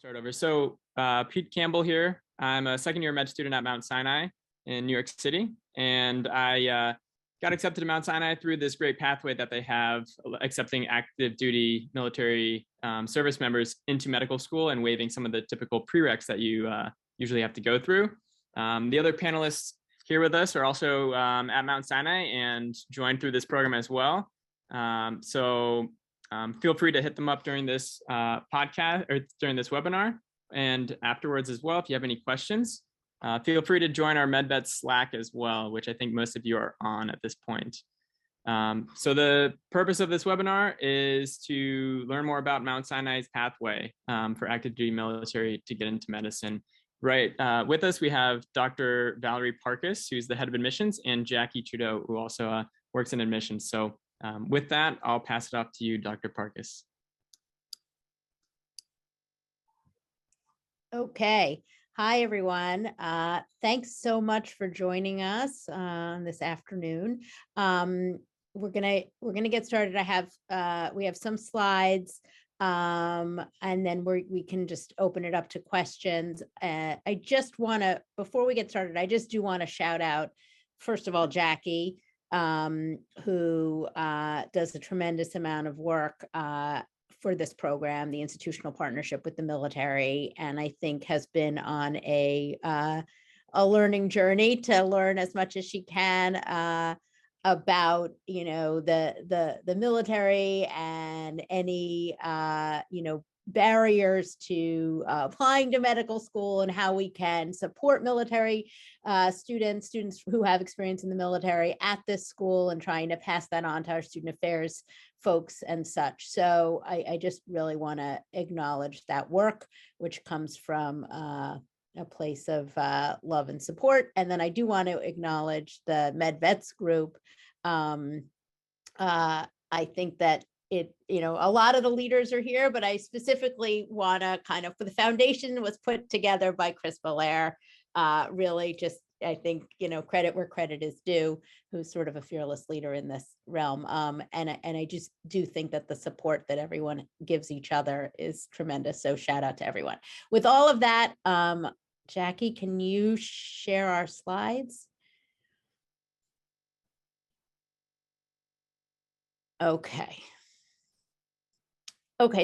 Start over. So Pete Campbell here. I'm a second year med student at Mount Sinai in New York City. And I got accepted to Mount Sinai through this great pathway that they have accepting active duty military service members into medical school and waiving some of the typical prereqs that you usually have to go through. The other panelists here with us are also at Mount Sinai and joined through this program as well. Feel free to hit them up during this podcast or during this webinar and afterwards as well. If you have any questions, feel free to join our MedVets Slack as well, which I think most of you are on at this point. So the purpose of this webinar is to learn more about Mount Sinai's pathway for active duty military to get into medicine. Right, with us, we have Dr. Valerie Parkas, who's the head of admissions, and Jackie Trudeau, who also works in admissions. So with that, I'll pass it off to you, Dr. Parkas. Okay. Hi, everyone. Thanks so much for joining us this afternoon. We're gonna get started. We have some slides, and then we can just open it up to questions. I just want to, before we get started, I just do want to shout out, first of all, Jackie, who does a tremendous amount of work for this program, the institutional partnership with the military, and I think has been on a learning journey to learn as much as she can about the military and any barriers to applying to medical school and how we can support military students who have experience in the military at this school and trying to pass that on to our student affairs folks and such. So I just really want to acknowledge that work, which comes from a place of love and support. And then I do want to acknowledge the MedVets group. I think that a lot of the leaders are here, but I specifically want to for the foundation was put together by Chris Belair, really just, I think, credit where credit is due, who's sort of a fearless leader in this realm. And I just do think that the support that everyone gives each other is tremendous. So shout out to everyone. With all of that, Jackie, can you share our slides? Okay,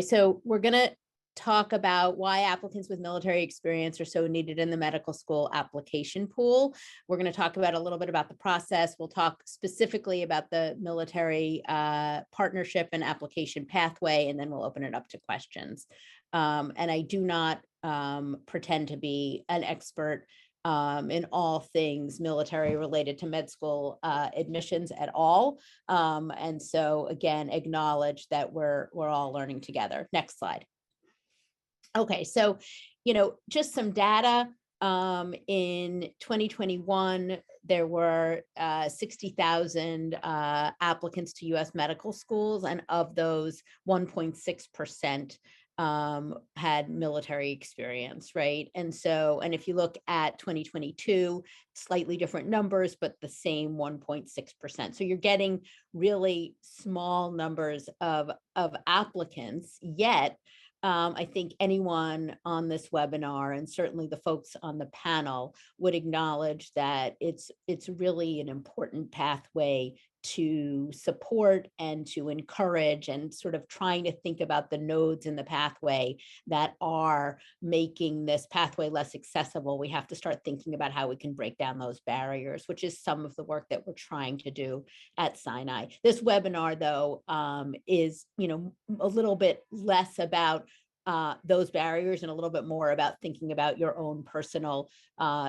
so we're going to talk about why applicants with military experience are so needed in the medical school application pool. We're going to talk about a little bit about the process. We'll talk specifically about the military partnership and application pathway, and then we'll open it up to questions. And I do not pretend to be an expert in all things military related to med school admissions at all. And so again, acknowledge that we're all learning together. Next slide. Okay, so, just some data. In 2021, there were 60,000 applicants to U.S. medical schools, and of those, 1.6% had military experience, right? And if you look at 2022, slightly different numbers, but the same 1.6%. So you're getting really small numbers of applicants, yet I think anyone on this webinar, and certainly the folks on the panel, would acknowledge that it's really an important pathway to support and to encourage, and sort of trying to think about the nodes in the pathway that are making this pathway less accessible. We have to start thinking about how we can break down those barriers, which is some of the work that we're trying to do at Sinai. This webinar, though, is a little bit less about those barriers and a little bit more about thinking about your own personal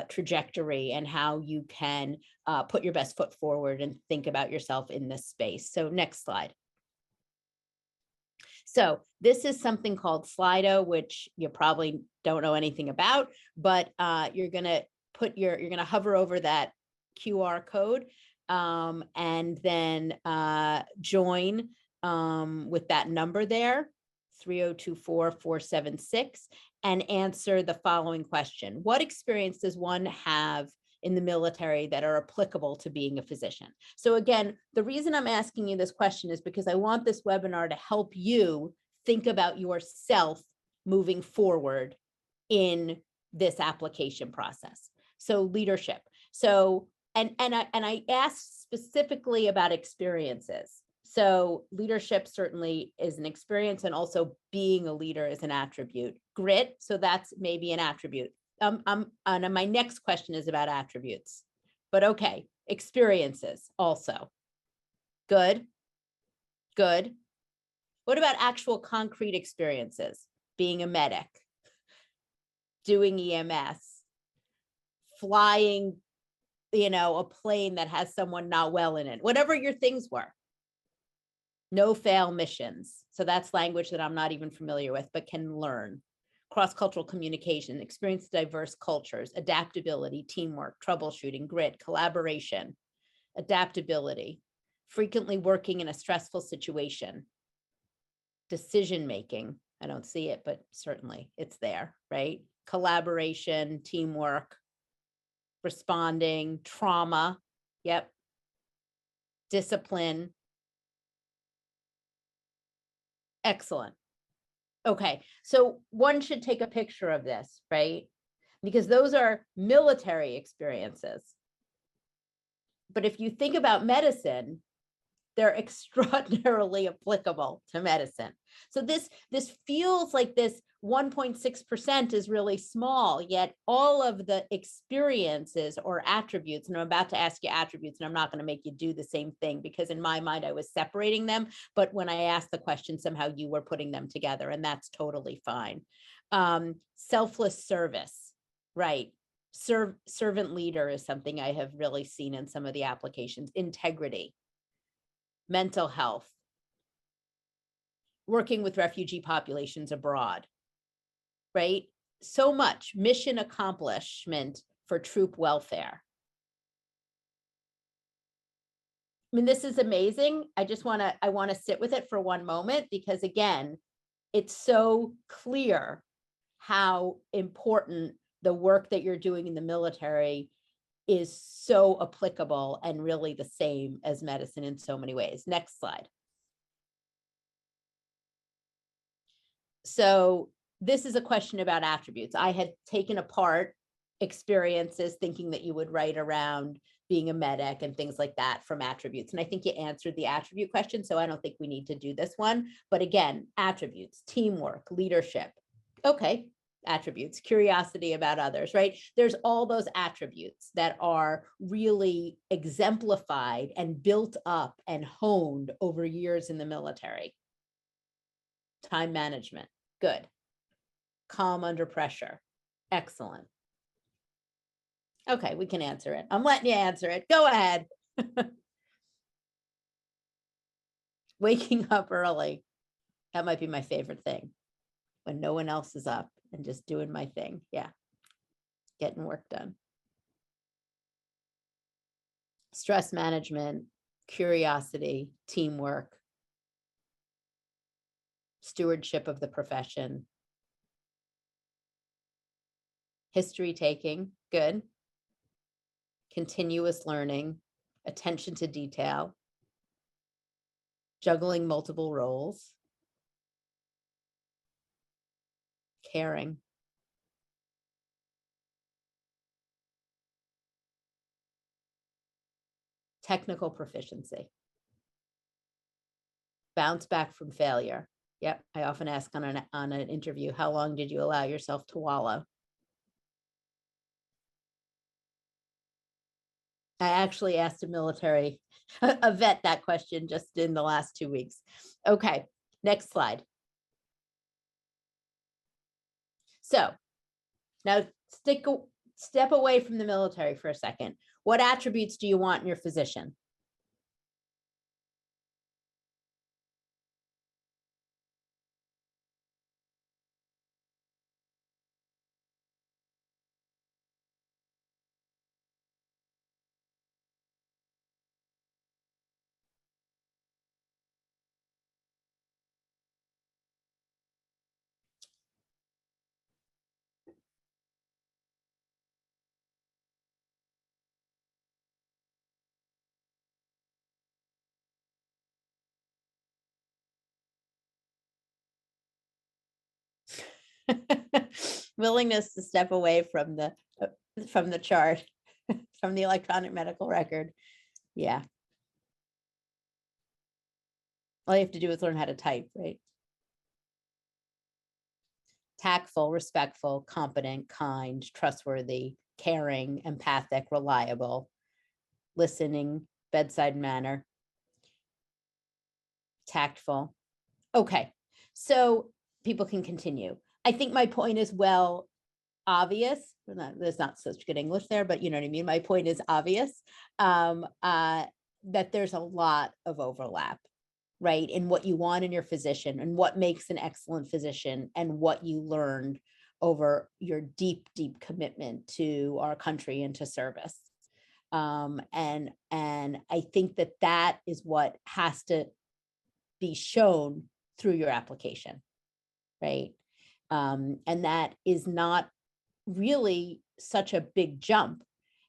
trajectory and how you can put your best foot forward and think about yourself in this space. So next slide. So this is something called Slido, which you probably don't know anything about, but you're gonna hover over that QR code and then join with that number there, 3024476, and answer the following question. What experience does one have in the military that are applicable to being a physician? So again, the reason I'm asking you this question is because I want this webinar to help you think about yourself moving forward in this application process. So leadership. So, and I asked specifically about experiences. So leadership certainly is an experience, and also being a leader is an attribute. Grit, so that's maybe an attribute. And my next question is about attributes, but okay, experiences also. Good, good. What about actual concrete experiences? Being a medic, doing EMS, flying, a plane that has someone not well in it, whatever your things were. No fail missions. So that's language that I'm not even familiar with, but can learn. Cross-cultural communication, experience diverse cultures, adaptability, teamwork, troubleshooting, grit, collaboration, adaptability, frequently working in a stressful situation, decision-making. I don't see it, but certainly it's there, right? Collaboration, teamwork, responding, trauma. Yep. Discipline. Excellent. Okay, so one should take a picture of this, right? Because those are military experiences. But if you think about medicine, they're extraordinarily applicable to medicine. So this feels like this 1.6% is really small, yet all of the experiences or attributes, and I'm about to ask you attributes, and I'm not going to make you do the same thing, because in my mind, I was separating them. But when I asked the question, somehow you were putting them together, and that's totally fine. Selfless service, right? Servant leader is something I have really seen in some of the applications. Integrity. Mental health, working with refugee populations abroad, right? So much mission accomplishment for troop welfare. I mean, this is amazing. I want to sit with it for one moment, because again, it's so clear how important the work that you're doing in the military is, so applicable and really the same as medicine in so many ways. Next slide. So this is a question about attributes. I had taken apart experiences thinking that you would write around being a medic and things like that from attributes. And I think you answered the attribute question, so I don't think we need to do this one. But again, attributes, teamwork, leadership. Okay, attributes, curiosity about others, right? There's all those attributes that are really exemplified and built up and honed over years in the military. Time management, good. Calm under pressure, excellent. Okay, we can answer it. I'm letting you answer it. Go ahead. Waking up early. That might be my favorite thing. When no one else is up and just doing my thing. Yeah. Getting work done. Stress management, curiosity, teamwork, stewardship of the profession, history taking, good. Continuous learning, attention to detail, juggling multiple roles, caring, technical proficiency, bounce back from failure. Yep, I often ask on an interview, how long did you allow yourself to wallow? I actually asked a vet that question just in the last 2 weeks. Okay, next slide. So now step away from the military for a second. What attributes do you want in your physician? willingness to step away from the chart, from the electronic medical record. Yeah. All you have to do is learn how to type, right? Tactful, respectful, competent, kind, trustworthy, caring, empathic, reliable, listening, bedside manner, tactful. Okay, so people can continue. I think my point is well obvious. There's not such good English there, but you know what I mean? My point is obvious, that there's a lot of overlap, right, in what you want in your physician and what makes an excellent physician and what you learned over your deep, deep commitment to our country and to service. And I think that is what has to be shown through your application, right? And that is not really such a big jump.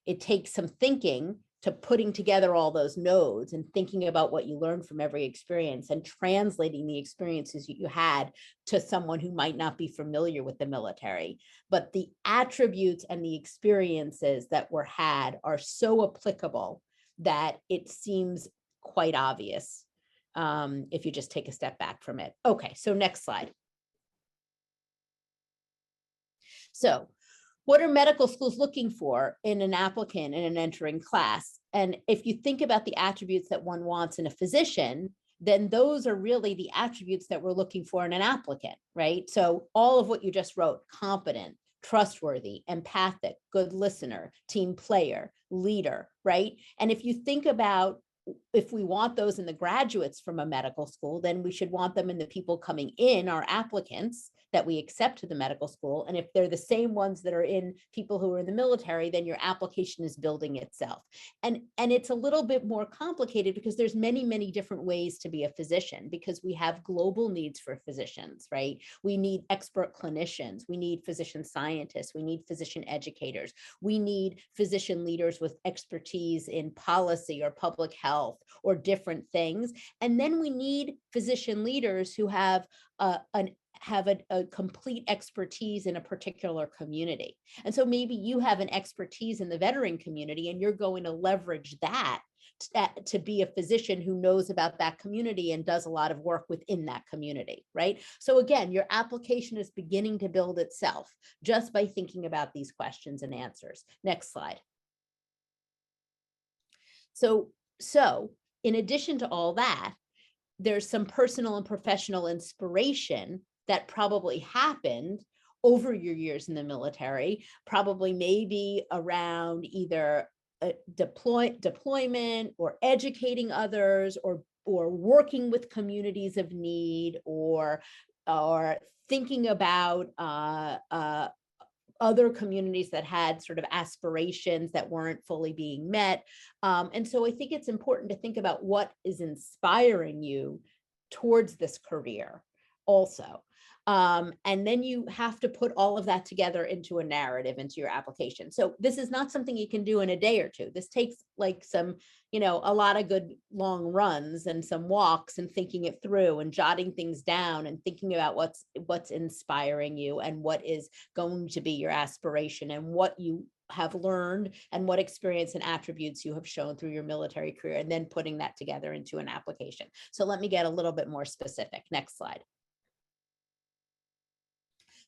It takes some thinking to putting together all those nodes and thinking about what you learned from every experience and translating the experiences you had to someone who might not be familiar with the military. But the attributes and the experiences that were had are so applicable that it seems quite obvious if you just take a step back from it. Okay, so next slide. So what are medical schools looking for in an applicant in an entering class? And if you think about the attributes that one wants in a physician, then those are really the attributes that we're looking for in an applicant, right? So all of what you just wrote, competent, trustworthy, empathic, good listener, team player, leader, right? And if you think about if we want those in the graduates from a medical school, then we should want them in the people coming in, our applicants that we accept to the medical school. And if they're the same ones that are in people who are in the military, then your application is building itself. And it's a little bit more complicated because there's many, many different ways to be a physician because we have global needs for physicians, right? We need expert clinicians. We need physician scientists. We need physician educators. We need physician leaders with expertise in policy or public health or different things. And then we need physician leaders who have a complete expertise in a particular community. And so maybe you have an expertise in the veteran community and you're going to leverage that to be a physician who knows about that community and does a lot of work within that community, right? So again, your application is beginning to build itself just by thinking about these questions and answers. Next slide. So in addition to all that, there's some personal and professional inspiration that probably happened over your years in the military, probably maybe around either deployment or educating others or working with communities of need or thinking about other communities that had sort of aspirations that weren't fully being met. And so I think it's important to think about what is inspiring you towards this career also. And then you have to put all of that together into a narrative, into your application. So this is not something you can do in a day or two. This takes like some, a lot of good long runs and some walks and thinking it through and jotting things down and thinking about what's inspiring you and what is going to be your aspiration and what you have learned and what experience and attributes you have shown through your military career, and then putting that together into an application. So let me get a little bit more specific. Next slide.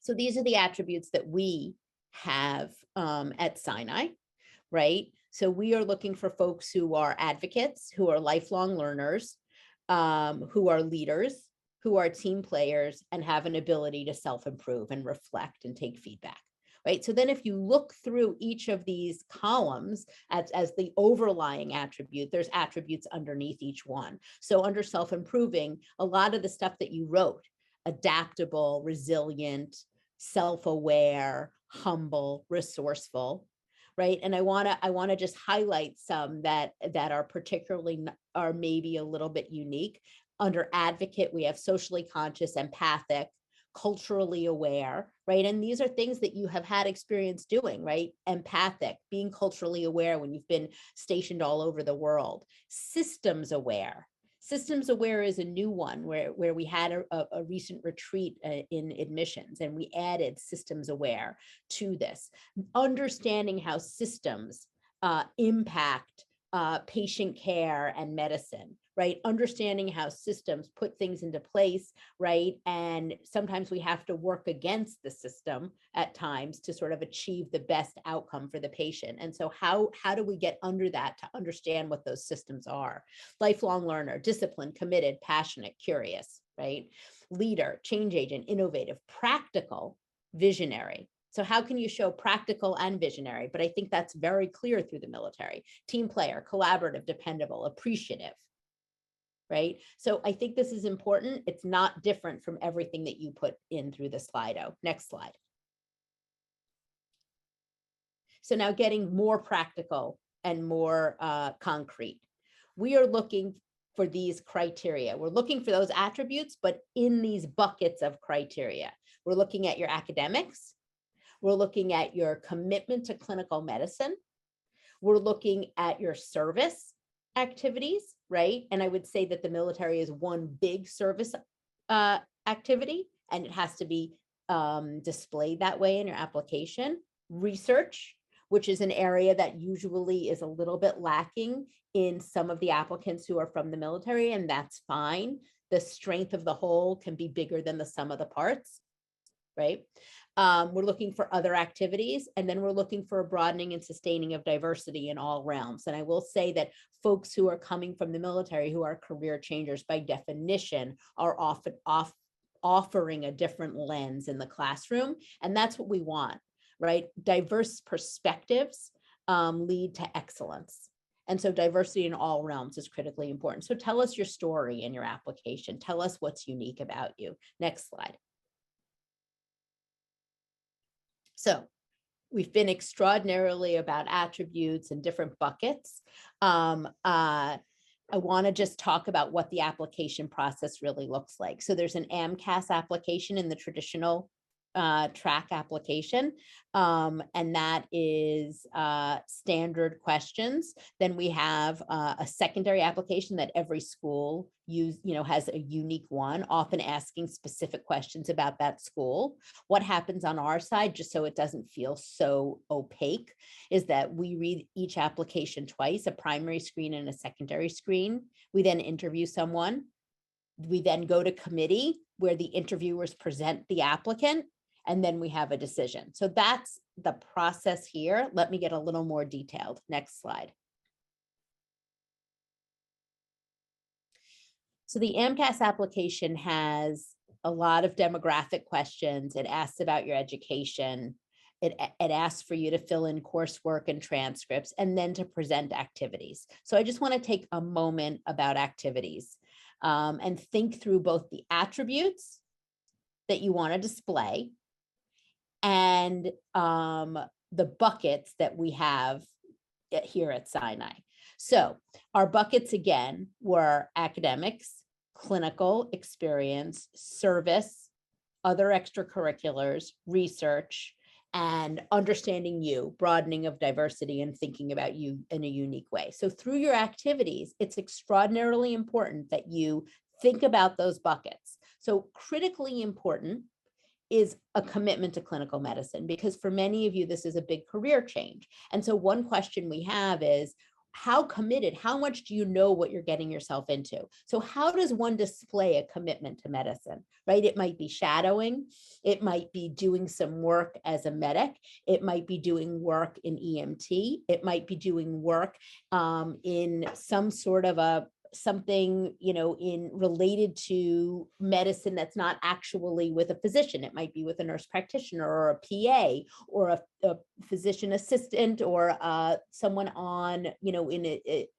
So these are the attributes that we have at Sinai, right? So we are looking for folks who are advocates, who are lifelong learners, who are leaders, who are team players, and have an ability to self-improve and reflect and take feedback, right? So then if you look through each of these columns as the overlying attribute, there's attributes underneath each one. So under self-improving, a lot of the stuff that you wrote, adaptable, resilient, self-aware, humble, resourceful, right? And I want to just highlight some that are maybe a little bit unique. Under advocate, we have socially conscious, empathic, culturally aware, right? And these are things that you have had experience doing, right? Empathic, being culturally aware when you've been stationed all over the world. Systems aware. Systems aware is a new one where we had a recent retreat in admissions, and we added systems aware to this. Understanding how systems impact patient care and medicine, right? Understanding how systems put things into place, right? And sometimes we have to work against the system at times to sort of achieve the best outcome for the patient. And so how do we get under that to understand what those systems are? Lifelong learner, disciplined, committed, passionate, curious, right? Leader, change agent, innovative, practical, visionary. So how can you show practical and visionary? But I think that's very clear through the military. Team player, collaborative, dependable, appreciative, right? So I think this is important. It's not different from everything that you put in through the Slido. Next slide. So now getting more practical and more concrete. We are looking for these criteria. We're looking for those attributes, but in these buckets of criteria. We're looking at your academics. We're looking at your commitment to clinical medicine. We're looking at your service activities, right? And I would say that the military is one big service activity, and it has to be displayed that way in your application. Research, which is an area that usually is a little bit lacking in some of the applicants who are from the military, and that's fine. The strength of the whole can be bigger than the sum of the parts, right? We're looking for other activities, and then we're looking for a broadening and sustaining of diversity in all realms. And I will say that folks who are coming from the military, who are career changers by definition, are often offering a different lens in the classroom. And that's what we want, right? Diverse perspectives lead to excellence. And so diversity in all realms is critically important. So tell us your story in your application. Tell us what's unique about you. Next slide. So we've been extraordinarily about attributes and different buckets. I want to just talk about what the application process really looks like. So there's an AMCAS application in the traditional track application, and that is standard questions. Then we have a secondary application that every school has a unique one, often asking specific questions about that school. What happens on our side, just so it doesn't feel so opaque, is that we read each application twice, a primary screen and a secondary screen. We then interview someone. We then go to committee where the interviewers present the applicant, and then we have a decision. So that's the process here. Let me get a little more detailed. Next slide. So the AMCAS application has a lot of demographic questions. It asks about your education. It asks for you to fill in coursework and transcripts, and then to present activities. So I just want to take a moment about activities and think through both the attributes that you want to display and the buckets that we have here at Sinai. So our buckets again were academics, clinical experience, service, other extracurriculars, research, and understanding you, broadening of diversity and thinking about you in a unique way. So through your activities, it's extraordinarily important that you think about those buckets. So critically important is a commitment to clinical medicine, because for many of you, this is a big career change. And so one question we have is, how committed, how much do you know what you're getting yourself into? So how does one display a commitment to medicine, right? It might be shadowing. It might be doing some work as a medic. It might be doing work in EMT. It might be doing work in some sort of something, in related to medicine that's not actually with a physician. It might be with a nurse practitioner or a PA or a physician assistant or someone on, in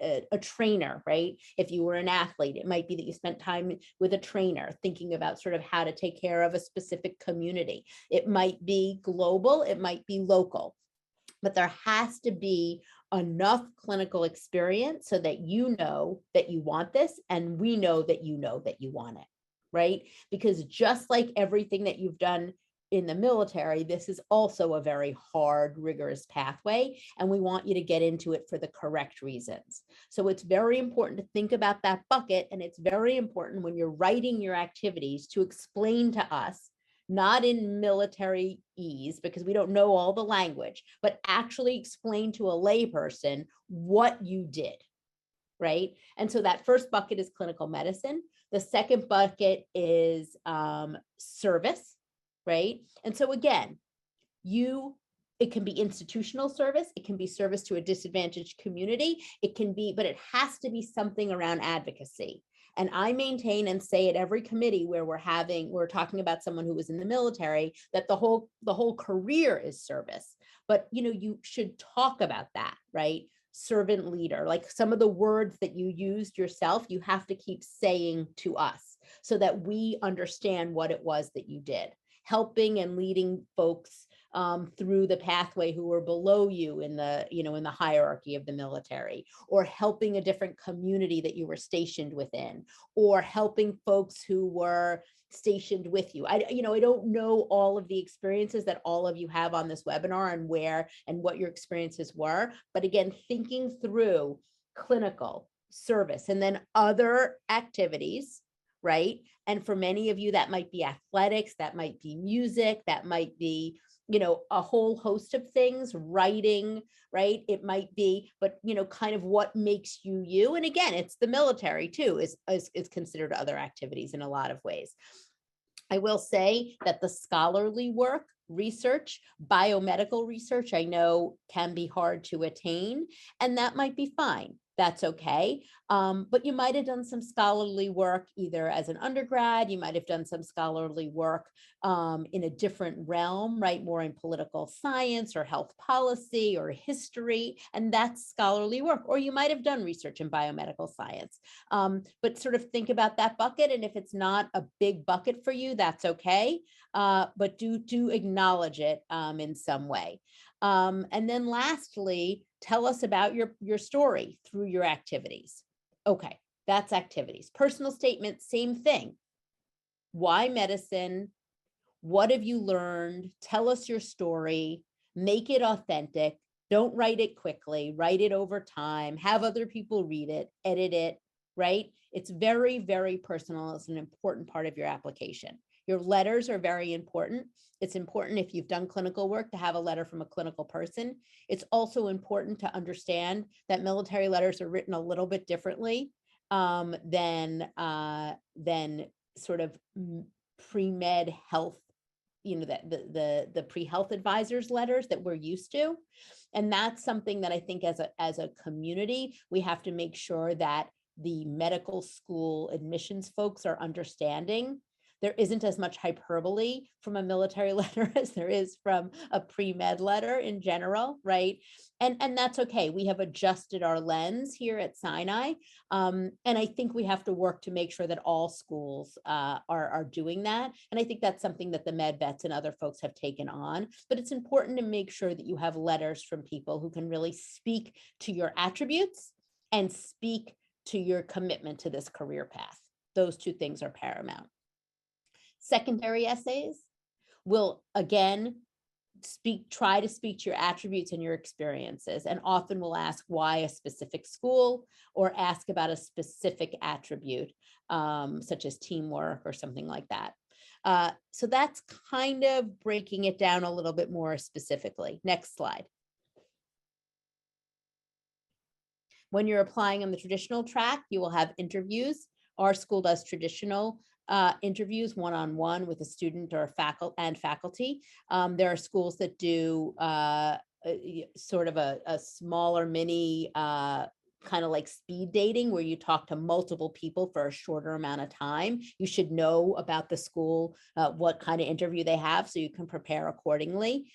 a trainer, right? If you were an athlete, it might be that you spent time with a trainer thinking about sort of how to take care of a specific community. It might be global, it might be local, but there has to be enough clinical experience so that you know that you want this, and we know that you want it, right? Because just like everything that you've done in the military, this is also a very hard, rigorous pathway, and we want you to get into it for the correct reasons. So it's very important to think about that bucket, and it's very important when you're writing your activities to explain to us, not in military ease, because we don't know all the language, but actually explain to a layperson what you did, right? And so that first bucket is clinical medicine. The second bucket is service, right? And so again, it can be institutional service, it can be service to a disadvantaged community, it can be, but it has to be something around advocacy. And I maintain and say at every committee where we're talking about someone who was in the military, that the whole career is service. But you should talk about that, right? Servant leader, like some of the words that you used yourself, you have to keep saying to us so that we understand what it was that you did. Helping and leading folks through the pathway who were below you in the hierarchy of the military, or helping a different community that you were stationed within, or helping folks who were stationed with you. I don't know all of the experiences that all of you have on this webinar and where and what your experiences were, but again, thinking through clinical, service, and then other activities, right? And for many of you, that might be athletics, that might be music, that might be, a whole host of things, writing, right? It might be, but, kind of what makes you you. And again, it's the military too, is considered other activities in a lot of ways. I will say that the scholarly work, research, biomedical research, I know can be hard to attain, and that might be fine. That's okay. But you might have done some scholarly work either as an undergrad, you might have done some scholarly work in a different realm, right? More in political science or health policy or history, and that's scholarly work. Or you might have done research in biomedical science. But sort of think about that bucket, and if it's not a big bucket for you, that's okay. But do acknowledge it in some way. And then lastly, tell us about your story through your activities. Okay, that's activities. Personal statement, same thing. Why medicine? What have you learned? Tell us your story. Make it authentic. Don't write it quickly. Write it over time. Have other people read it, edit it, right? It's very, very personal. It's an important part of your application. Your letters are very important. It's important if you've done clinical work to have a letter from a clinical person. It's also important to understand that military letters are written a little bit differently than sort of pre-med health, the pre-health advisors letters that we're used to. And that's something that I think as a community, we have to make sure that the medical school admissions folks are understanding. There isn't as much hyperbole from a military letter as there is from a pre-med letter in general, right? And that's okay. We have adjusted our lens here at Sinai. And I think we have to work to make sure that all schools are doing that. And I think that's something that the MedVets and other folks have taken on. But it's important to make sure that you have letters from people who can really speak to your attributes and speak to your commitment to this career path. Those two things are paramount. Secondary essays will, again, try to speak to your attributes and your experiences, and often will ask why a specific school or ask about a specific attribute, such as teamwork or something like that. So that's kind of breaking it down a little bit more specifically. Next slide. When you're applying on the traditional track, you will have interviews. Our school does traditional interviews one-on-one with a student or faculty. There are schools that do sort of a smaller mini kind of like speed dating, where you talk to multiple people for a shorter amount of time. You should know about the school, what kind of interview they have, so you can prepare accordingly.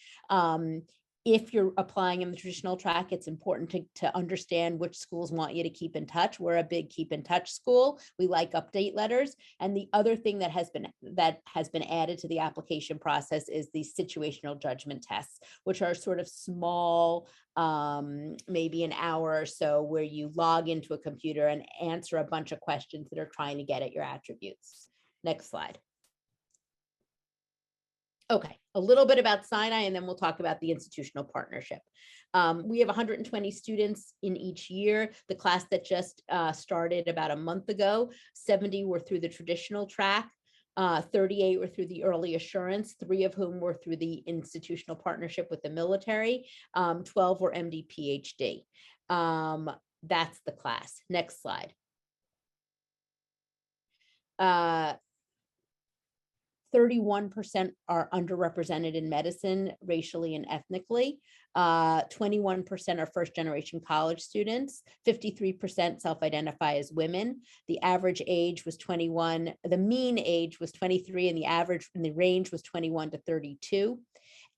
If you're applying in the traditional track, it's important to understand which schools want you to keep in touch. We're a big keep in touch school. We like update letters. And the other thing that has been added to the application process is the situational judgment tests, which are sort of small, maybe an hour or so, where you log into a computer and answer a bunch of questions that are trying to get at your attributes. Next slide. Okay, a little bit about Sinai, and then we'll talk about the institutional partnership. We have 120 students in each year. The class that just started about a month ago, 70 were through the traditional track, 38 were through the early assurance, 3 of whom were through the institutional partnership with the military, 12 were MD PhD. That's the class. Next slide. 31% are underrepresented in medicine, racially and ethnically. 21% are first-generation college students. 53% self-identify as women. The average age was 21. The mean age was 23, and the average in the range was 21 to 32.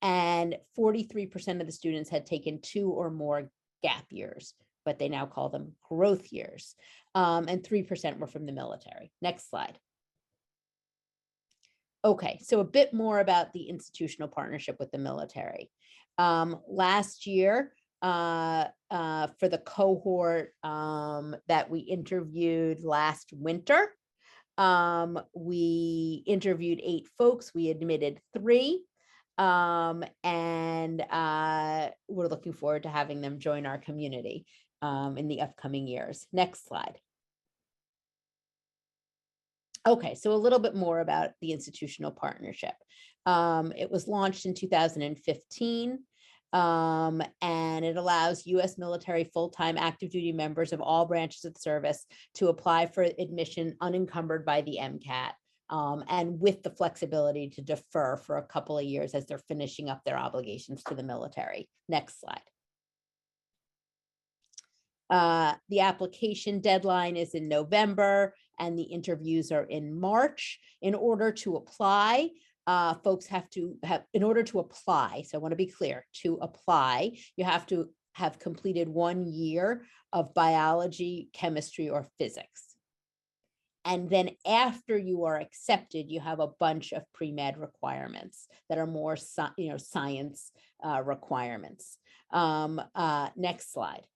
And 43% of the students had taken 2 or more gap years, but they now call them growth years. And 3% were from the military. Next slide. Okay, so a bit more about the institutional partnership with the military. Last year, for the cohort that we interviewed last winter, we interviewed 8 folks. We admitted 3, and we're looking forward to having them join our community in the upcoming years. Next slide. Okay, so a little bit more about the institutional partnership. It was launched in 2015, and it allows U.S. military full-time active duty members of all branches of the service to apply for admission unencumbered by the MCAT, and with the flexibility to defer for a couple of years as they're finishing up their obligations to the military. Next slide. The application deadline is in November and the interviews are in March. In order to apply, folks have to have, in order to apply, so I want to be clear, to apply, you have to have completed 1 year of biology, chemistry, or physics. And then after you are accepted, you have a bunch of pre-med requirements that are more science requirements. Next slide.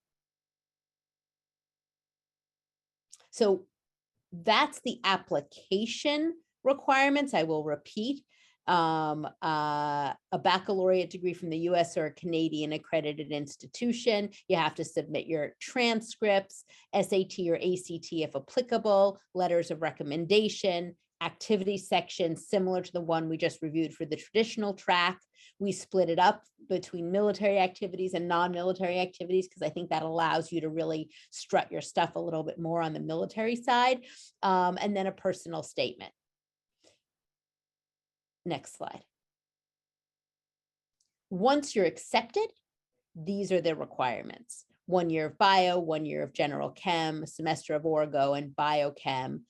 So that's the application requirements. I will repeat. A baccalaureate degree from the US or a Canadian accredited institution. You have to submit your transcripts, SAT or ACT if applicable, letters of recommendation, activity section similar to the one we just reviewed for the traditional track. We split it up between military activities and non-military activities because I think that allows you to really strut your stuff a little bit more on the military side, and then a personal statement. Next slide. Once you're accepted, these are the requirements. 1 year of bio, 1 year of general chem, a semester of orgo and biochem,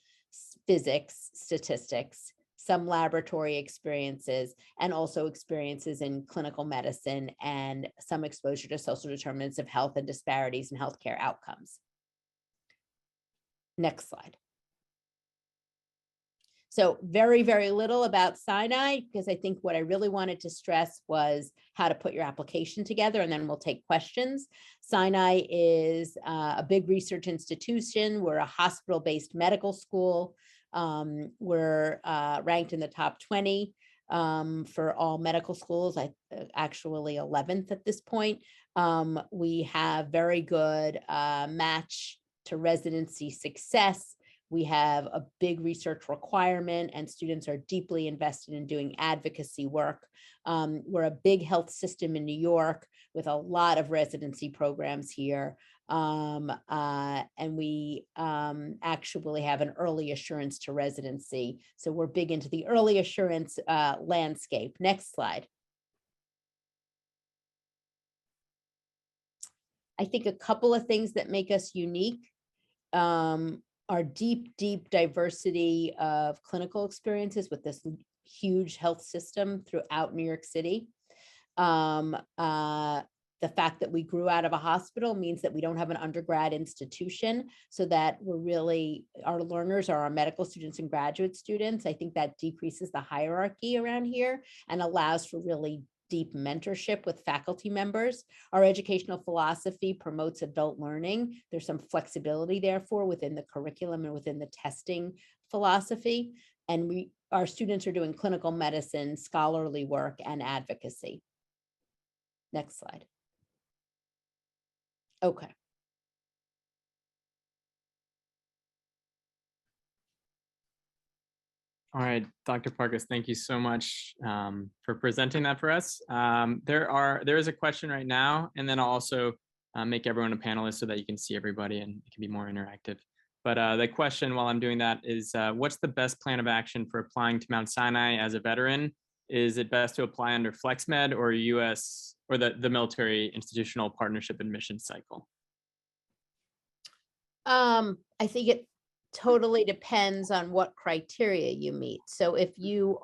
physics, statistics, some laboratory experiences, and also experiences in clinical medicine and some exposure to social determinants of health and disparities in healthcare outcomes. Next slide. So very, very little about Sinai, because I think what I really wanted to stress was how to put your application together, and then we'll take questions. Sinai is a big research institution. We're a hospital-based medical school. We're ranked in the top 20 for all medical schools, actually 11th at this point. We have very good match to residency success. We have a big research requirement and students are deeply invested in doing advocacy work. We're a big health system in New York with a lot of residency programs here. And we actually have an early assurance to residency. So we're big into the early assurance landscape. Next slide. I think a couple of things that make us unique. Our deep, deep diversity of clinical experiences with this huge health system throughout New York City. The fact that we grew out of a hospital means that we don't have an undergrad institution, so that we're really, our learners are our medical students and graduate students. I think that decreases the hierarchy around here and allows for really deep mentorship with faculty members. Our educational philosophy promotes adult learning. There's some flexibility therefore within the curriculum and within the testing philosophy. And we our students are doing clinical medicine, scholarly work, and advocacy. Next slide. Okay. All right, Dr. Parkas, thank you so much for presenting that for us. There is a question right now, and then I'll also make everyone a panelist so that you can see everybody and it can be more interactive. But the question while I'm doing that is, what's the best plan of action for applying to Mount Sinai as a veteran? Is it best to apply under FlexMed or US or the military institutional partnership admission cycle? I think it totally depends on what criteria you meet. So if you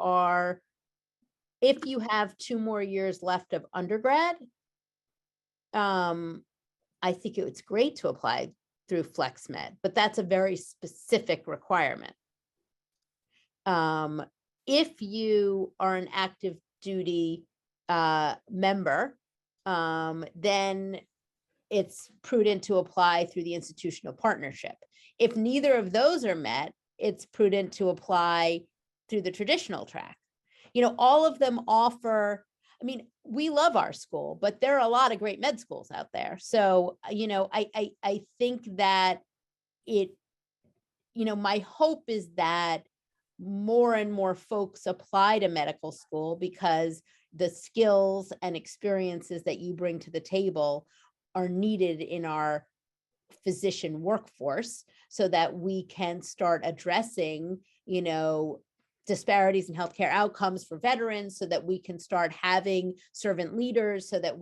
have 2 more years left of undergrad, I think it's great to apply through FlexMed, but that's a very specific requirement. If you are an active duty member, then it's prudent to apply through the institutional partnership. If neither of those are met, it's prudent to apply through the traditional track. All of them offer, I mean, we love our school, but there are a lot of great med schools out there. So, I think that my hope is that more and more folks apply to medical school because the skills and experiences that you bring to the table are needed in our physician workforce so that we can start addressing, disparities in healthcare outcomes for veterans, so that we can start having servant leaders, so that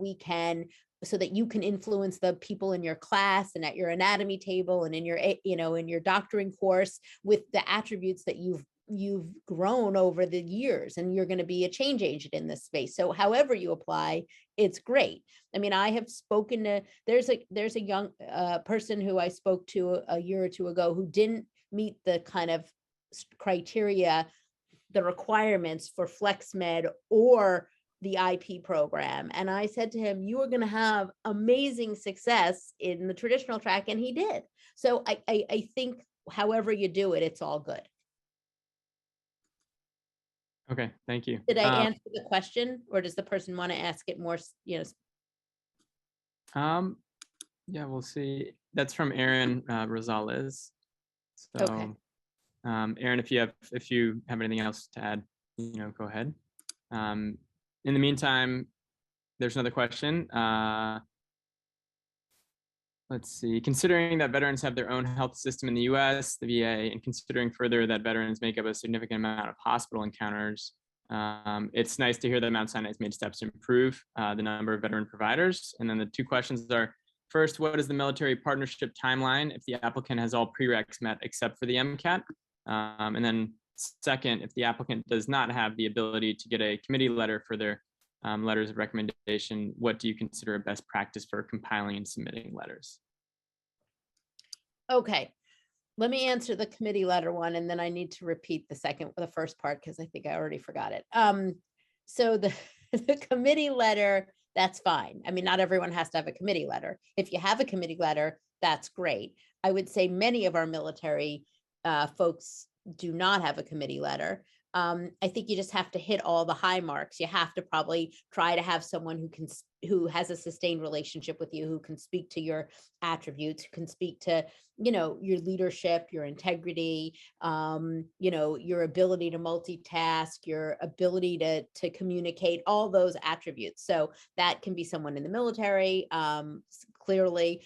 you can influence the people in your class and at your anatomy table and in your doctoring course with the attributes that you've grown over the years, and you're going to be a change agent in this space. So however you apply, it's great. I mean, I have spoken to, there's a young person who I spoke to a year or two ago who didn't meet the kind of criteria, the requirements for FlexMed or the IP program. And I said to him, you are going to have amazing success in the traditional track. And he did. So I think however you do it, it's all good. Okay, thank you. Did I answer the question, or does the person want to ask it more, yeah, we'll see. That's from Aaron Rosales. So, okay. Aaron, if you have anything else to add, go ahead. In the meantime, there's another question. Let's see. Considering that veterans have their own health system in the U.S., the VA, and considering further that veterans make up a significant amount of hospital encounters, it's nice to hear that Mount Sinai has made steps to improve the number of veteran providers. And then the 2 questions are, first, what is the military partnership timeline if the applicant has all prereqs met except for the MCAT? And then second, if the applicant does not have the ability to get a committee letter for their letters of recommendation, what do you consider a best practice for compiling and submitting letters? Okay, let me answer the committee letter one, and then I need to repeat the first part because I think I already forgot it. So the committee letter, that's fine. I mean, not everyone has to have a committee letter. If you have a committee letter, that's great. I would say many of our military folks do not have a committee letter. I think you just have to hit all the high marks. You have to probably try to have someone who has a sustained relationship with you, who can speak to your attributes, who can speak to, your leadership, your integrity, your ability to multitask, your ability to communicate, all those attributes. So that can be someone in the military, clearly.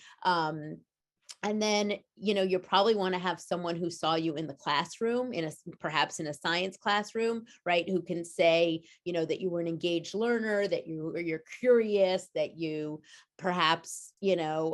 And then, you probably want to have someone who saw you in the classroom, perhaps in a science classroom, right? Who can say, that you were an engaged learner, that you're curious, that you perhaps,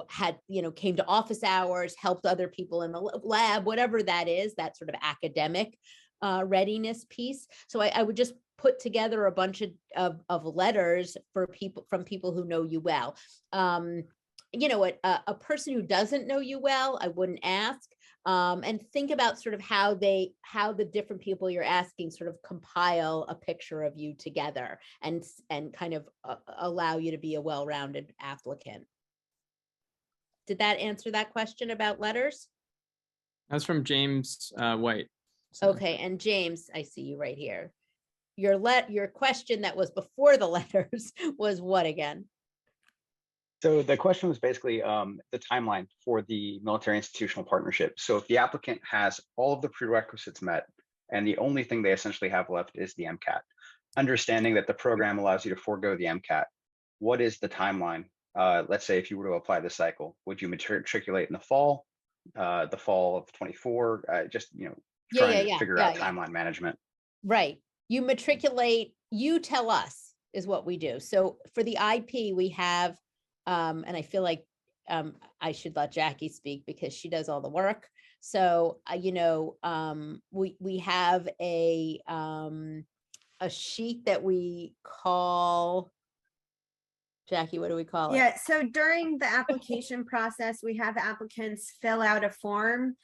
had, came to office hours, helped other people in the lab, whatever that is, that sort of academic readiness piece. So I would just put together a bunch of letters from people who know you well. A person who doesn't know you well, I wouldn't ask, and think about sort of how the different people you're asking sort of compile a picture of you together and kind of allow you to be a well-rounded applicant. Did that answer that question about letters? That's from James White. Okay, and James, I see you right here. Your question that was before the letters was what again? So the question was basically the timeline for the military institutional partnership. So if the applicant has all of the prerequisites met, and the only thing they essentially have left is the MCAT, understanding that the program allows you to forego the MCAT, what is the timeline? Let's say if you were to apply this cycle, would you matriculate in the fall of 24? Just, trying to figure out timeline management. Right. You matriculate, you tell us is what we do. So for the IP, we have, and I feel like I should let Jackie speak because she does all the work. So, we have a sheet that we call, Jackie, what do we call it? Yeah, so during the application process, we have applicants fill out a form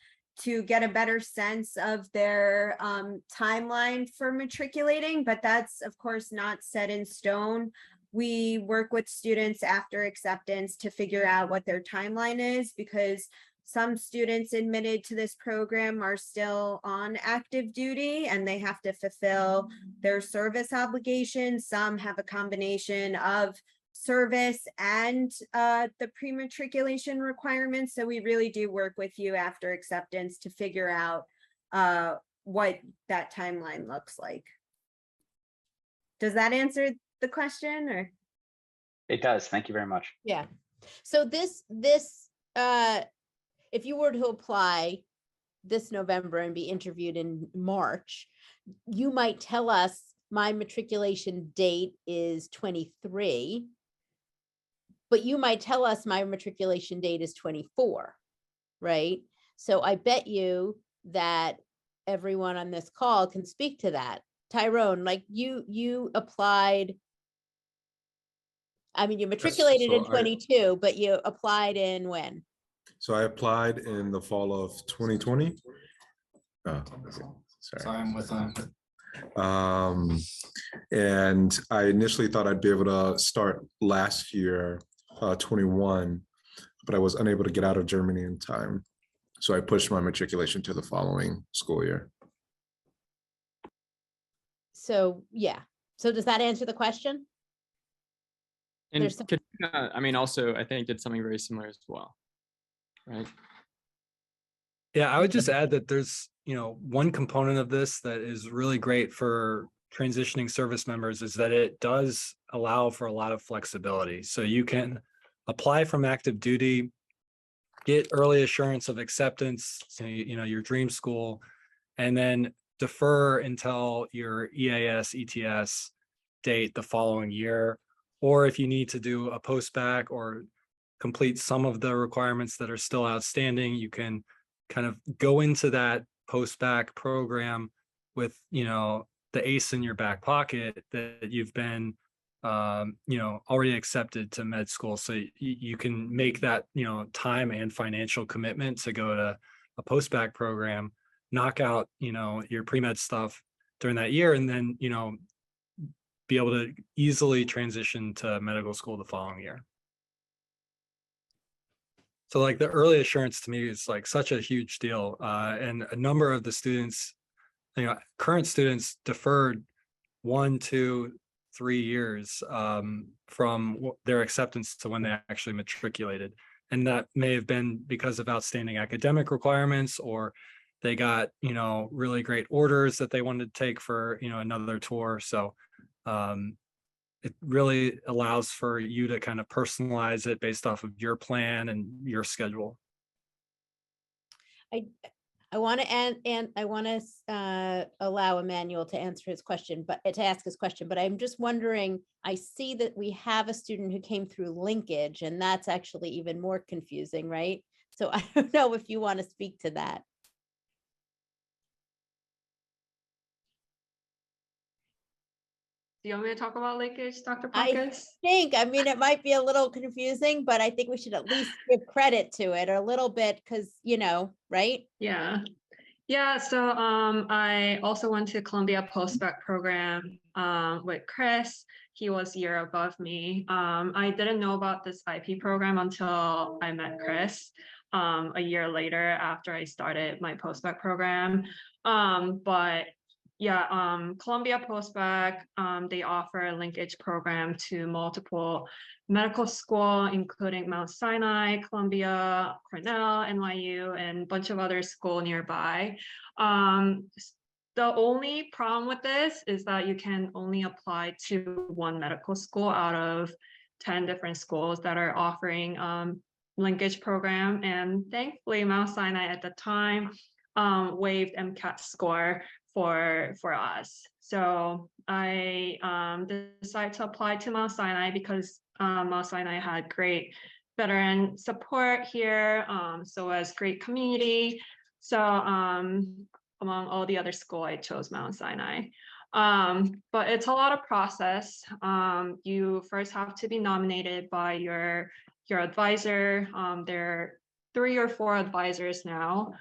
to get a better sense of their timeline for matriculating, but that's of course not set in stone. We work with students after acceptance to figure out what their timeline is, because some students admitted to this program are still on active duty and they have to fulfill their service obligations. Some have a combination of service and the pre-matriculation requirements. So we really do work with you after acceptance to figure out what that timeline looks like. Does that answer the question, or? It does. Thank you very much. Yeah. So this if you were to apply this November and be interviewed in March, you might tell us my matriculation date is 23, but you might tell us my matriculation date is 24, right? So I bet you that everyone on this call can speak to that. Tyrone, like you applied, I mean, you matriculated in 22, but you applied in when? So I applied in the fall of 2020. Oh, sorry, I'm with them. And I initially thought I'd be able to start last year, 21, but I was unable to get out of Germany in time. So I pushed my matriculation to the following school year. So, yeah. So does that answer the question? And Katrina, I mean, also, I think did something very similar as well, right? Yeah, I would just add that there's, one component of this that is really great for transitioning service members is that it does allow for a lot of flexibility. So you can apply from active duty, get early assurance of acceptance, your dream school, and then defer until your EAS, ETS date the following year. Or if you need to do a post-bac or complete some of the requirements that are still outstanding, you can kind of go into that post-bac program with, the ace in your back pocket that you've been, already accepted to med school. So you can make that, time and financial commitment to go to a post-bac program, knock out, your pre-med stuff during that year, and then, be able to easily transition to medical school the following year. So like the early assurance to me is like such a huge deal. And a number of the students, current students deferred 1, 2, 3 years from their acceptance to when they actually matriculated. And that may have been because of outstanding academic requirements, or they got, really great orders that they wanted to take for, another tour. So it really allows for you to kind of personalize it based off of your plan and your schedule. I want to allow Emmanuel to answer his question, but to ask his question. But I'm just wondering, I see that we have a student who came through linkage, and that's actually even more confusing, right? So I don't know if you want to speak to that. Do you want me to talk about linkage, Dr. Parkes? I mean, it might be a little confusing, but I think we should at least give credit to it a little bit because, right? Yeah. Yeah. So I also went to Columbia post-bac program with Chris. He was a year above me. I didn't know about this IP program until I met Chris a year later after I started my post-bac program. But yeah, Columbia Postbac, they offer a linkage program to multiple medical school, including Mount Sinai, Columbia, Cornell, NYU, and a bunch of other school nearby. The only problem with this is that you can only apply to one medical school out of 10 different schools that are offering linkage program. And thankfully, Mount Sinai at the time waived MCAT score for us. So I decided to apply to Mount Sinai because Mount Sinai had great veteran support here, so as great community. So among all the other school, I chose Mount Sinai. But it's a lot of process. You first have to be nominated by your advisor. There are 3 or 4 advisors now.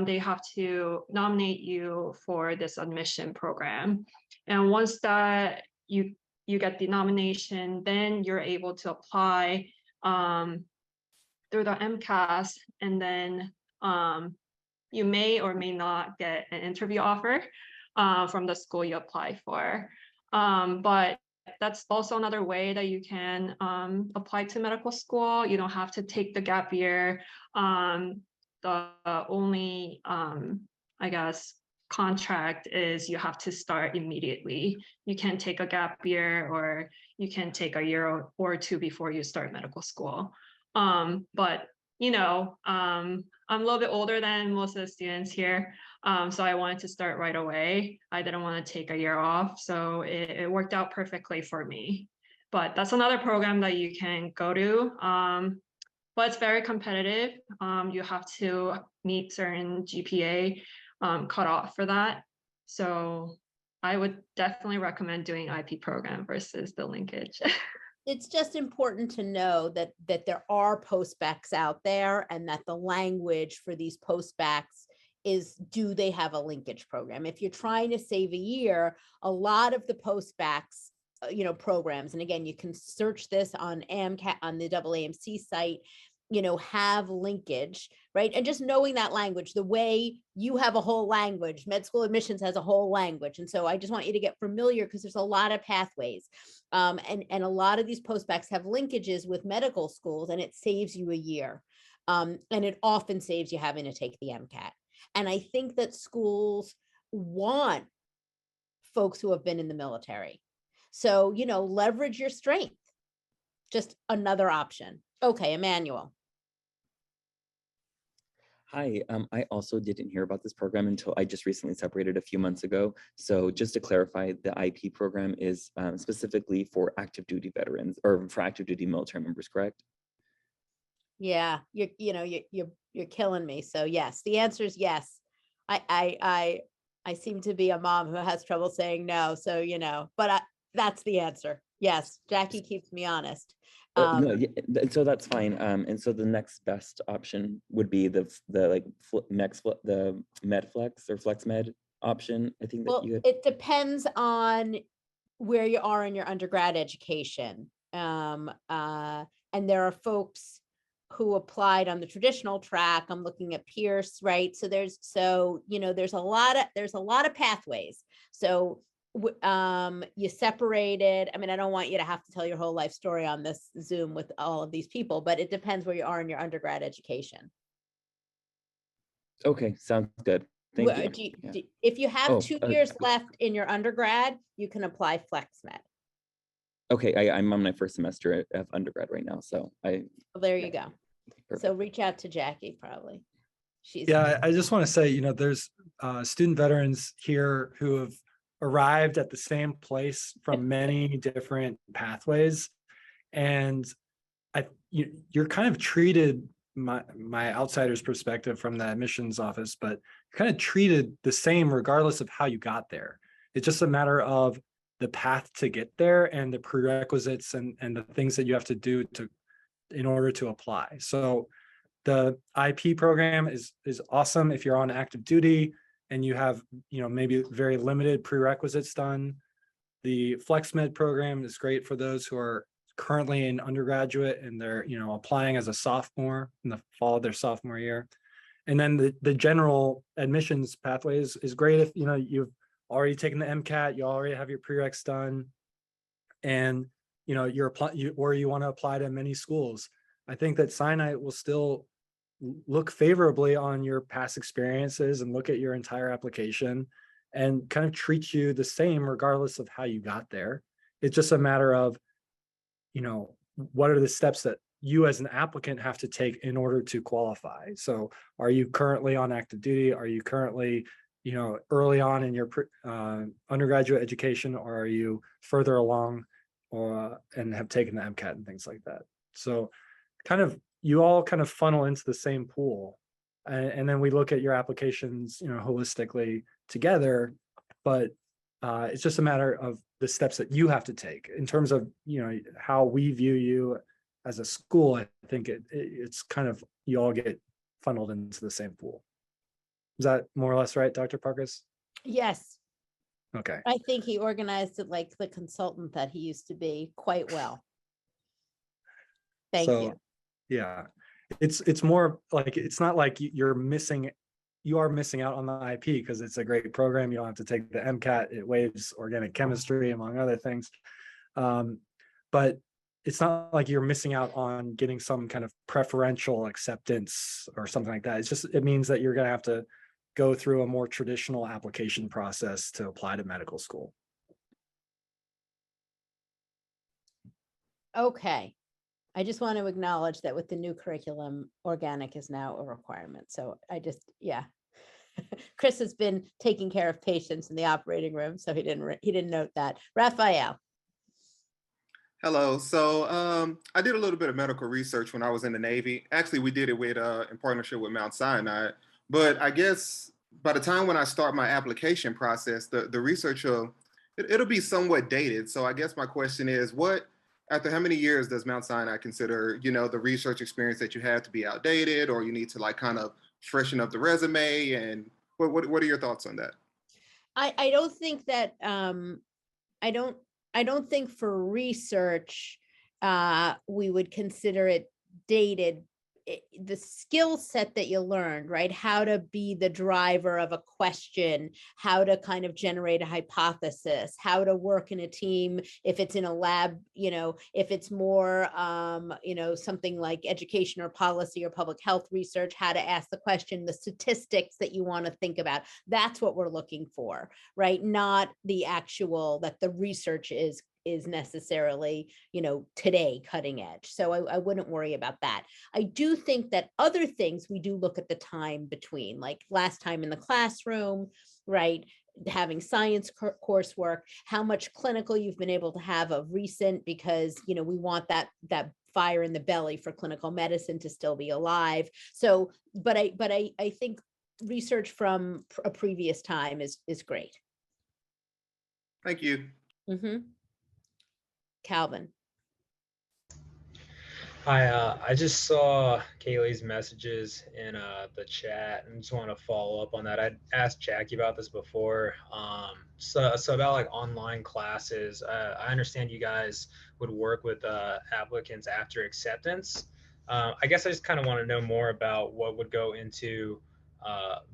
They have to nominate you for this admission program. And once that you get the nomination, then you're able to apply through the MCAS, and then you may or may not get an interview offer from the school you apply for. But that's also another way that you can apply to medical school. You don't have to take the gap year. The only, I guess, contract is you have to start immediately. You can take a gap year, or you can take a year or 2 before you start medical school. But you know, I'm a little bit older than most of the students here, so I wanted to start right away. I didn't want to take a year off, so it worked out perfectly for me. But that's another program that you can go to. But it's very competitive. You have to meet certain GPA cutoff for that. So I would definitely recommend doing IP program versus the linkage. It's just important to know that there are postbacs out there, and that the language for these postbacs is, do they have a linkage program? If you're trying to save a year, a lot of the postbacs, programs, and again, you can search this on MCAT, on the AAMC site, have linkage, right? And just knowing that language, the way you have a whole language, med school admissions has a whole language. And so I just want you to get familiar, because there's a lot of pathways. And a lot of these postbacs have linkages with medical schools, and it saves you a year. And it often saves you having to take the MCAT. And I think that schools want folks who have been in the military. So, leverage your strength. Just another option. Okay, Emmanuel. Hi, I also didn't hear about this program until I just recently separated a few months ago. So just to clarify, the IP program is specifically for active duty veterans, or for active duty military members, correct? Yeah, you're killing me. So yes, the answer is yes. I seem to be a mom who has trouble saying no. So, but that's the answer. Yes, Jackie keeps me honest. No, so that's fine. And so the next best option would be the MedFlex or FlexMed option. I think that well, it depends on where you are in your undergrad education. And there are folks who applied on the traditional track. I'm looking at Pierce, right? So there's a lot of pathways. So you separated. I mean, I don't want you to have to tell your whole life story on this Zoom with all of these people, but it depends where you are in your undergrad education. Okay, sounds good. Thank you. If you have 2 years left in your undergrad, you can apply FlexMed. Okay, I'm on my first semester of undergrad right now, so well, there you go. Perfect. So reach out to Jackie, probably. I just want to say, there's student veterans here who have arrived at the same place from many different pathways, and you're kind of treated, my outsider's perspective from the admissions office, but you're kind of treated the same regardless of how you got there. It's just a matter of the path to get there and the prerequisites and the things that you have to do in order to apply. So the IP program is awesome if you're on active duty and you have, maybe very limited prerequisites done. The FlexMed program is great for those who are currently in undergraduate and they're, applying as a sophomore in the fall of their sophomore year. And then the general admissions pathway is great if, you know, you've already taken the MCAT, you already have your prereqs done, and, you know, or you want to apply to many schools. I think that Sinai will still look favorably on your past experiences and look at your entire application and kind of treat you the same regardless of how you got there. It's just a matter of, you know, what are the steps that you as an applicant have to take in order to qualify. So are you currently on active duty? Are you currently, you know, early on in your undergraduate education, or are you further along and have taken the MCAT and things like that? So kind of, you all kind of funnel into the same pool. And then we look at your applications, you know, holistically together, but it's just a matter of the steps that you have to take in terms of, you know, how we view you as a school. I think it's kind of, you all get funneled into the same pool. Is that more or less right, Dr. Parkes? Yes, Okay. I think he organized it like the consultant that he used to be quite well. Thank you. Yeah, it's more like, it's not like you are missing out on the IP because it's a great program. You don't have to take the MCAT. It waives organic chemistry, among other things. But it's not like you're missing out on getting some kind of preferential acceptance or something like that. It means that you're going to have to go through a more traditional application process to apply to medical school. Okay. I just want to acknowledge that with the new curriculum, organic is now a requirement. So yeah. Chris has been taking care of patients in the operating room, so he didn't note that. Raphael. Hello. So I did a little bit of medical research when I was in the Navy. Actually, we did it in partnership with Mount Sinai. But I guess by the time when I start my application process, the research it'll be somewhat dated. So I guess my question is, after how many years does Mount Sinai consider, you know, the research experience that you have to be outdated, or you need to like kind of freshen up the resume? And what are your thoughts on that? I don't think that I don't think for research we would consider it dated. The skill set that you learned, right? How to be the driver of a question, how to kind of generate a hypothesis, how to work in a team. If it's in a lab, you know, if it's more, you know, something like education or policy or public health research, how to ask the question, the statistics that you want to think about. That's what we're looking for, right? Not the actual that the research is necessarily, you know, today cutting edge. So I wouldn't worry about that. I do think that other things we do look at the time between, like last time in the classroom, right? Having science coursework, how much clinical you've been able to have of recent, because, you know, we want that fire in the belly for clinical medicine to still be alive. So, but I think research from a previous time is great. Thank you. Mm-hmm. Calvin. Hi, I just saw Kaylee's messages in the chat and just want to follow up on that. I'd asked Jackie about this before. So about like online classes, I understand you guys would work with applicants after acceptance. I guess I just kind of want to know more about what would go into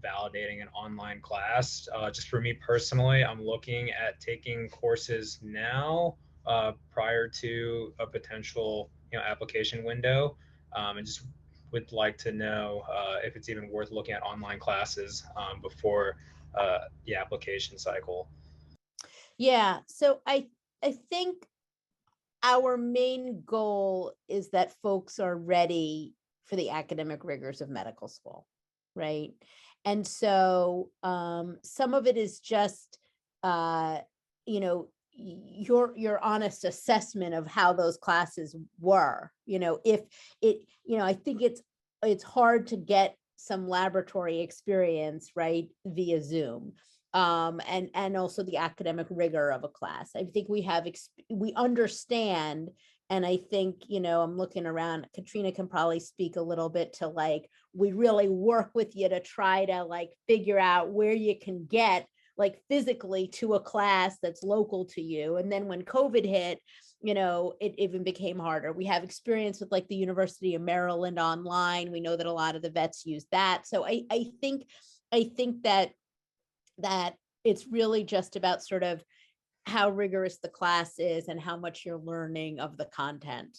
validating an online class. Just for me personally, I'm looking at taking courses now prior to a potential, you know, application window, and just would like to know if it's even worth looking at online classes before the application cycle. Yeah, so I think our main goal is that folks are ready for the academic rigors of medical school, right? And so some of it is just, you know, your honest assessment of how those classes were. You know, if it, you know, I think it's hard to get some laboratory experience, right, via Zoom. And also the academic rigor of a class. I think we understand, and I think, you know, I'm looking around, Katrina can probably speak a little bit to, like, we really work with you to try to like figure out where you can get like physically to a class that's local to you. And then when COVID hit, it even became harder. We have experience with like the University of Maryland online. We know that a lot of the vets use that. So I think that it's really just about sort of how rigorous the class is and how much you're learning of the content.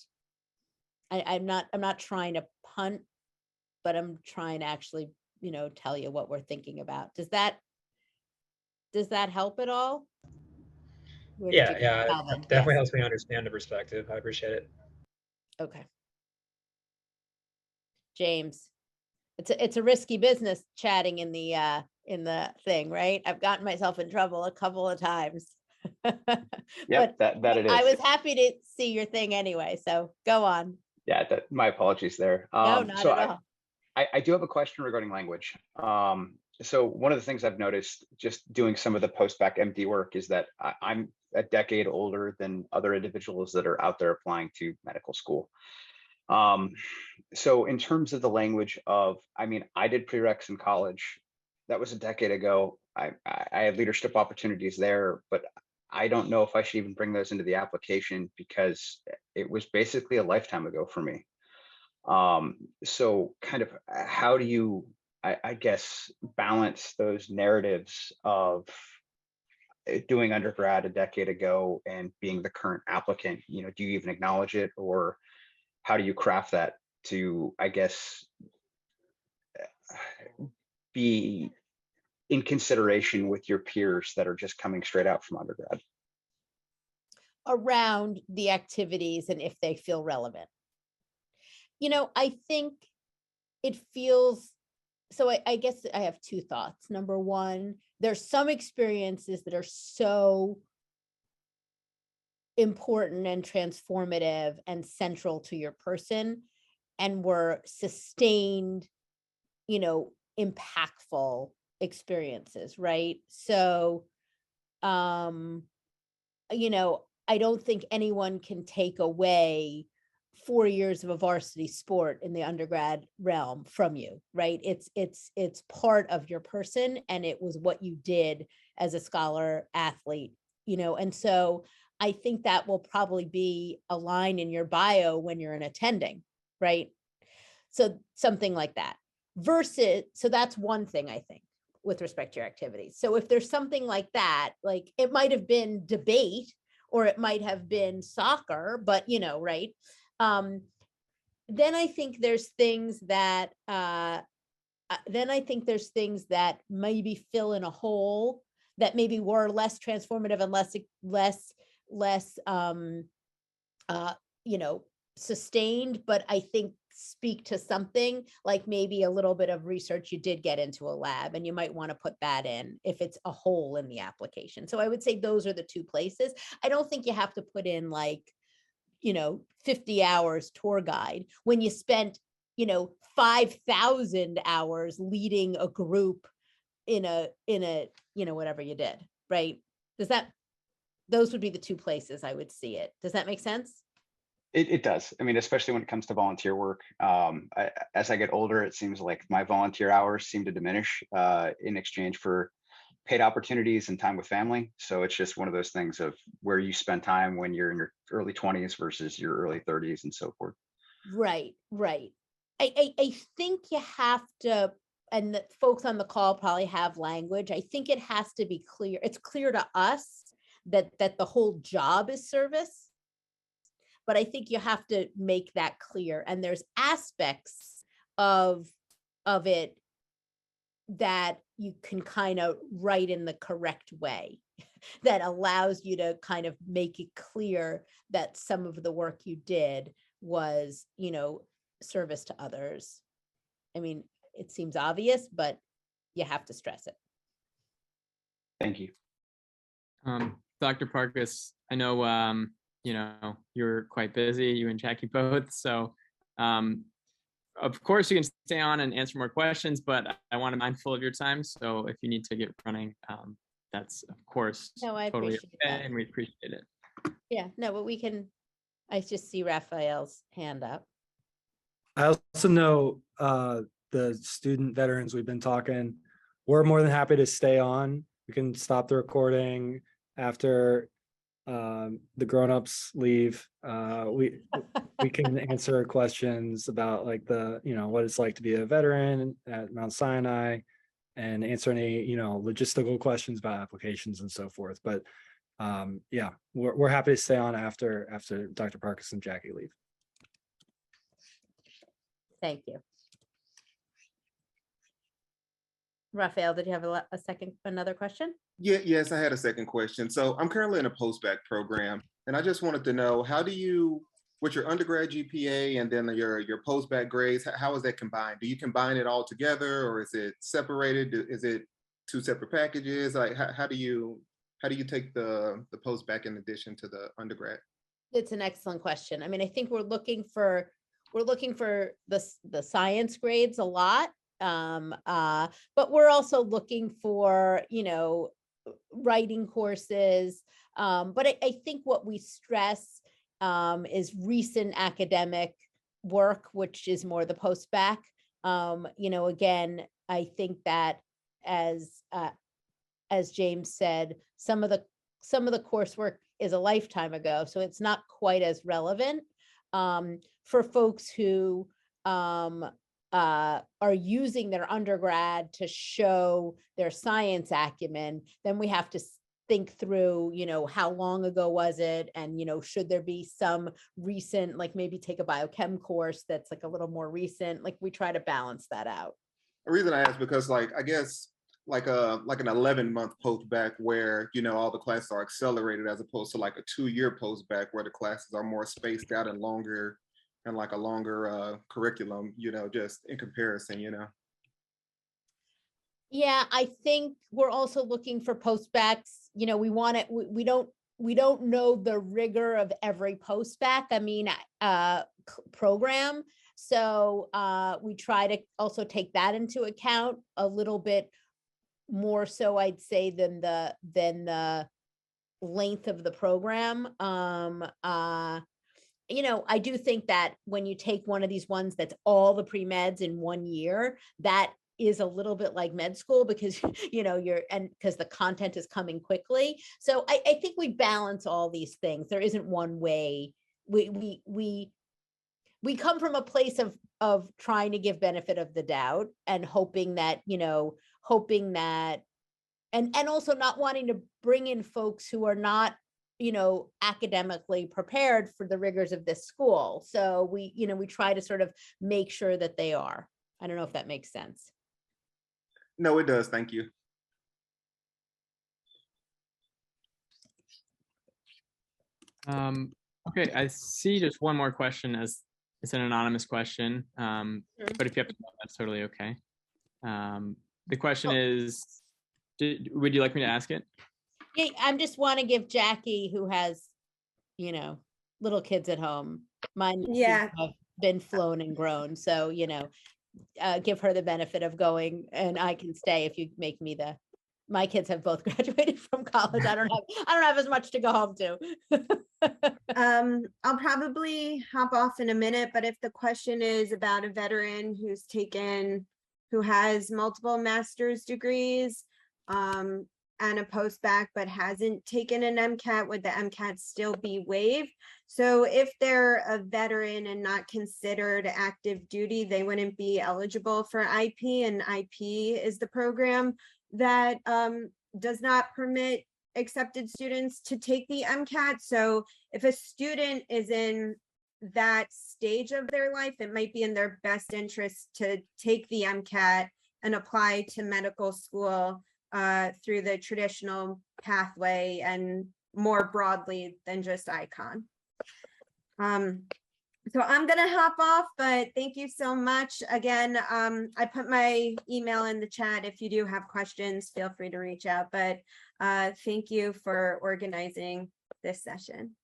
I'm not trying to punt, but I'm trying to actually, tell you what we're thinking about. Does that help at all? Where did you go, Yeah, Calvin? it definitely Yes. helps me understand the perspective. I appreciate it. Okay. James, it's a risky business chatting in the thing, right? I've gotten myself in trouble a couple of times. Yep, But that it I is. was happy to see your thing anyway, so go on. Yeah, my apologies there. No, not So at all. I do have a question regarding language. So one of the things I've noticed just doing some of the post-bac MD work is that I'm a decade older than other individuals that are out there applying to medical school. So in terms of the language of, I did prereqs in college. That was a decade ago. I had leadership opportunities there, but I don't know if I should even bring those into the application because it was basically a lifetime ago for me. So kind of how do you, I guess, balance those narratives of doing undergrad a decade ago and being the current applicant? Do you even acknowledge it, or how do you craft that to, I guess, be in consideration with your peers that are just coming straight out from undergrad? Around the activities and if they feel relevant. I think it feels, so I guess I have two thoughts. Number one, there's some experiences that are so important and transformative and central to your person and were sustained, impactful experiences, right? So, I don't think anyone can take away 4 years of a varsity sport in the undergrad realm from you, right? It's part of your person, and it was what you did as a scholar athlete, and so I think that will probably be a line in your bio when you're in attending, right? So something like that. Versus, so that's one thing I think with respect to your activities. So if there's something like that, like it might have been debate or it might have been soccer, but right? Then I think there's things that maybe fill in a hole that maybe were less transformative and less sustained, but I think speak to something like maybe a little bit of research you did get into a lab, and you might want to put that in if it's a hole in the application. So I would say those are the two places. I don't think you have to put in 50 hours tour guide when you spent 5,000 hours leading a group in a whatever you did, right? Those would be the two places I would see it. Does that make sense? It does. Especially when it comes to volunteer work. As I get older, it seems like my volunteer hours seem to diminish in exchange for paid opportunities and time with family. So it's just one of those things of where you spend time when you're in your early 20s versus your early 30s and so forth. Right. I think you have to, and the folks on the call probably have language. I think it has to be clear. It's clear to us that the whole job is service, but I think you have to make that clear. And there's aspects of it that you can kind of write in the correct way that allows you to kind of make it clear that some of the work you did was, service to others. It seems obvious, but you have to stress it. Thank you. Dr. Parkas, I know, you're quite busy, you and Jackie both. So of course you can stay on and answer more questions, but I want to be mindful of your time. So if you need to get running, that's of course totally okay, and we appreciate it. Yeah, no, but I just see Raphael's hand up. I also know the student veterans we've been talking, we're more than happy to stay on. We can stop the recording after the grown-ups leave, we can answer questions about like what it's like to be a veteran at Mount Sinai, and answer any logistical questions about applications and so forth. But yeah, we're happy to stay on after Dr. Parkas and Jackie leave. Thank you. Raphael, did you have another question? Yes, I had a second question. So I'm currently in a post-bac program, and I just wanted to know, how do you, with your undergrad GPA and then your post-bac grades, how is that combined? Do you combine it all together, or is it separated? Is it two separate packages? Like, how do you take the post-bac in addition to the undergrad? It's an excellent question. I mean, I think we're looking for the science grades a lot. But we're also looking for, writing courses. But I think what we stress is recent academic work, which is more the post-bac. Again, I think that as James said, some of the coursework is a lifetime ago, so it's not quite as relevant for folks who are using their undergrad to show their science acumen. Then we have to think through, how long ago was it? And, should there be some recent, like maybe take a biochem course that's like a little more recent, like we try to balance that out. The reason I ask, because I guess like an 11-month post-bac where, all the classes are accelerated, as opposed to like a 2-year post-bac where the classes are more spaced out and longer, and like a longer curriculum, just in comparison, Yeah, I think we're also looking for post-bacs. We want it. We don't know the rigor of every post-bac. Program. So we try to also take that into account a little bit more so, I'd say, than the length of the program. I do think that when you take one of these ones that's all the pre-meds in 1 year, that is a little bit like med school, because because the content is coming quickly. So I think we balance all these things. There isn't one way. We come from a place of trying to give benefit of the doubt and hoping that and also not wanting to bring in folks who are not academically prepared for the rigors of this school. So we try to sort of make sure that they are. I don't know if that makes sense. No, it does. Thank you. Okay, I see just one more question, as it's an anonymous question. But if you have to, that's totally okay. The question is, would you like me to ask it? Yeah, I just want to give Jackie, who has, little kids at home, mine have been flown and grown. So, give her the benefit of going, and I can stay if you make me my kids have both graduated from college. I don't have as much to go home to. I'll probably hop off in a minute, but if the question is about a veteran who has multiple master's degrees, and a post-bac but hasn't taken an MCAT, would the MCAT still be waived? So if they're a veteran and not considered active duty, they wouldn't be eligible for IP, and IP is the program that does not permit accepted students to take the MCAT. So if a student is in that stage of their life, it might be in their best interest to take the MCAT and apply to medical school through the traditional pathway and more broadly than just Icahn. So I'm gonna hop off, but thank you so much. Again, I put my email in the chat. If you do have questions, feel free to reach out, but thank you for organizing this session.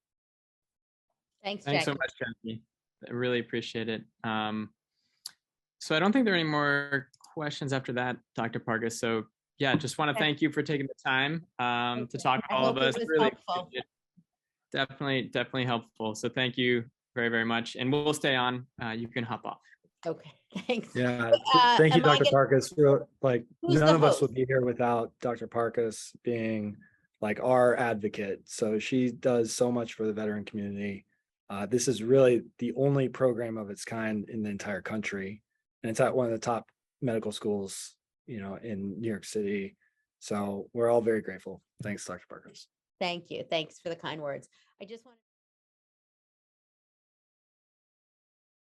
Thanks so much, Jackie. I really appreciate it. So I don't think there are any more questions after that, Dr. Parkas. So yeah, just want to thank you for taking the time to talk to all of us. Really definitely helpful. So thank you very, very much. And we'll stay on. You can hop off. Okay, thanks. Yeah, thank you, Dr. Parkas. None of us would be here without Dr. Parkas being like our advocate. So she does so much for the veteran community. This is really the only program of its kind in the entire country. And it's at one of the top medical schools, in New York City. So we're all very grateful. Thanks, Dr. Parkins. Thank you. Thanks for the kind words. I just want to